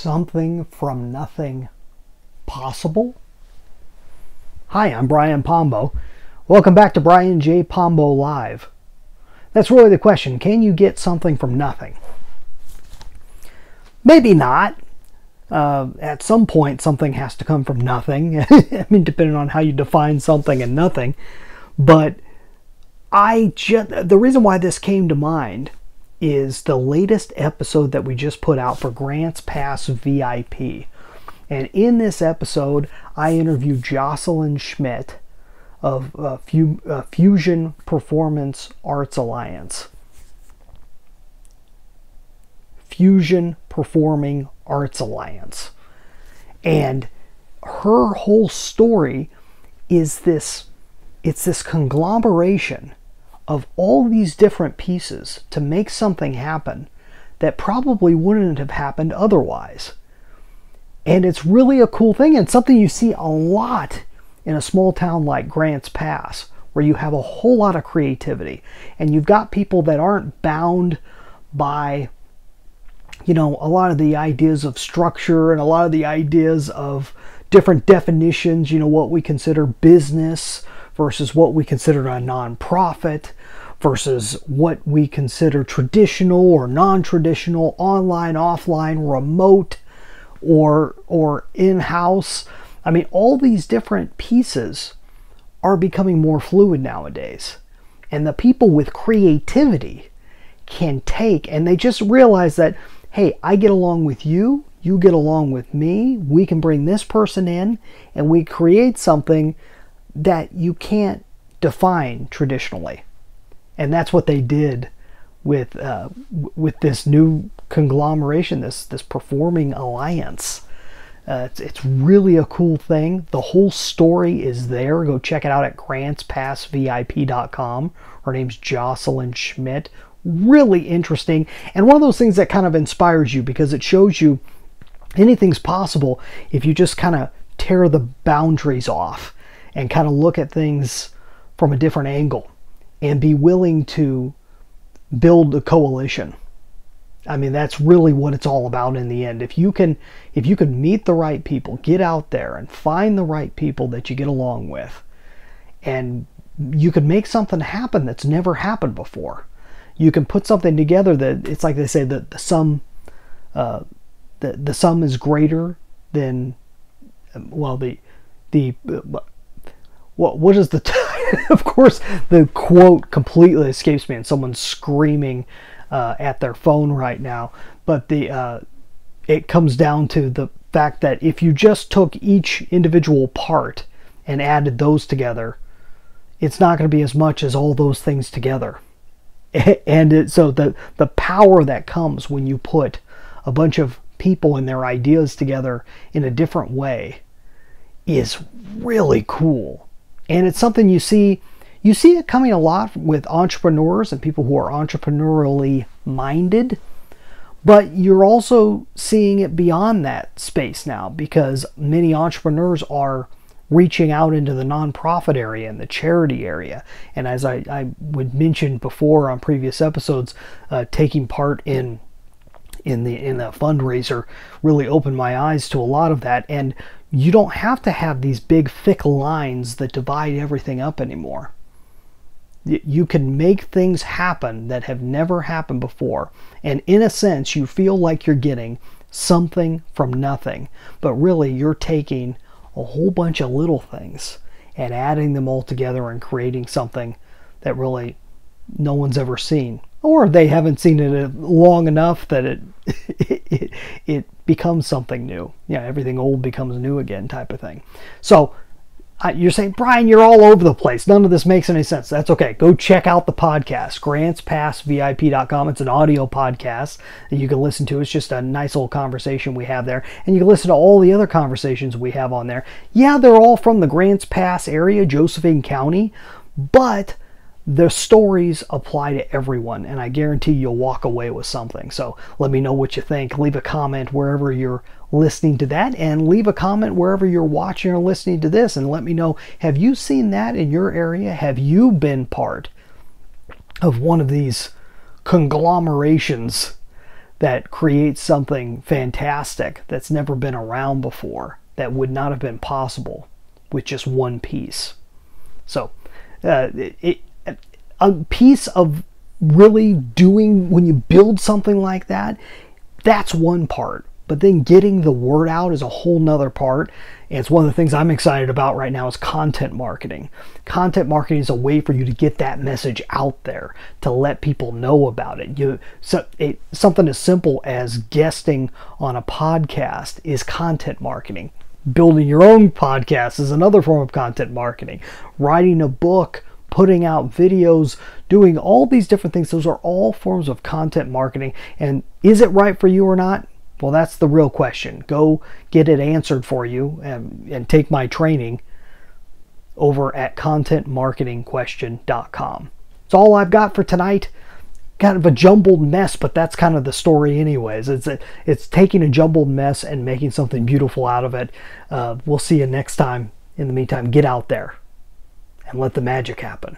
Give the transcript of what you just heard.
something from nothing possible? Hi, I'm Brian Pombo. Welcome back to Brian J. Pombo Live. That's really the question. Can you get something from nothing? Maybe not. At some point, something has to come from nothing. I mean, depending on how you define something and nothing. But the reason why this came to mind is the latest episode that we just put out for Grants Pass VIP. And in this episode, I interviewed Jocelyn Schmidt of Fusion Performance Arts Alliance. Fusion Performing Arts Alliance. And her whole story is this conglomeration of all these different pieces to make something happen that probably wouldn't have happened otherwise. And it's really a cool thing, and something you see a lot in a small town like Grants Pass, where you have a whole lot of creativity, and you've got people that aren't bound by, a lot of the ideas of structure and a lot of the ideas of different definitions, what we consider business versus what we consider a nonprofit, versus what we consider traditional or non-traditional, online, offline, remote, or in-house. I mean, all these different pieces are becoming more fluid nowadays. And the people with creativity can take, and they just realize that, hey, I get along with you, you get along with me, we can bring this person in, and we create something that you can't define traditionally. And that's what they did with this new conglomeration, this performing alliance. It's really a cool thing. The whole story is there. Go check it out at grantspassvip.com. Her name's Jocelyn Schmidt. Really interesting, and one of those things that kind of inspires you, because it shows you anything's possible if you just kind of tear the boundaries off and kind of look at things from a different angle and be willing to build a coalition. I mean, that's really what it's all about in the end. If you can meet the right people, get out there and find the right people that you get along with, and you can make something happen that's never happened before. You can put something together that, it's like they say that the sum is greater than, well, what is the of course the quote completely escapes me, and someone's screaming at their phone right now, but it comes down to the fact that if you just took each individual part and added those together, it's not going to be as much as all those things together. And so the power that comes when you put a bunch of people and their ideas together in a different way is really cool. And it's something you see it coming a lot with entrepreneurs and people who are entrepreneurially minded, but you're also seeing it beyond that space now, because many entrepreneurs are reaching out into the nonprofit area and the charity area. And as I would mention before on previous episodes, taking part in the fundraiser really opened my eyes to a lot of that. And you don't have to have these big thick lines that divide everything up anymore. You can make things happen that have never happened before. And in a sense, you feel like you're getting something from nothing, but really you're taking a whole bunch of little things and adding them all together and creating something that really no one's ever seen, or they haven't seen it long enough that it becomes something new. Yeah, everything old becomes new again, type of thing. So you're saying, Brian, you're all over the place. None of this makes any sense. That's okay. Go check out the podcast, grantspassvip.com. It's an audio podcast that you can listen to. It's just a nice little conversation we have there. And you can listen to all the other conversations we have on there. Yeah, they're all from the Grants Pass area, Josephine County, but the stories apply to everyone, and I guarantee you'll walk away with something. So let me know what you think. Leave a comment wherever you're listening to that, and leave a comment wherever you're watching or listening to this, and let me know, have you seen that in your area? Have you been part of one of these conglomerations that creates something fantastic that's never been around before, that would not have been possible with just one piece. So a piece of really doing, when you build something like that, that's one part. But then getting the word out is a whole nother part. And it's one of the things I'm excited about right now is content marketing. Content marketing is a way for you to get that message out there, to let people know about it. Something as simple as guesting on a podcast is content marketing. Building your own podcast is another form of content marketing. Writing a book, putting out videos, doing all these different things, those are all forms of content marketing. And is it right for you or not? Well, that's the real question. Go get it answered for you and take my training over at contentmarketingquestion.com. That's all I've got for tonight. Kind of a jumbled mess, but that's kind of the story anyways. It's taking a jumbled mess and making something beautiful out of it. We'll see you next time. In the meantime, get out there and let the magic happen.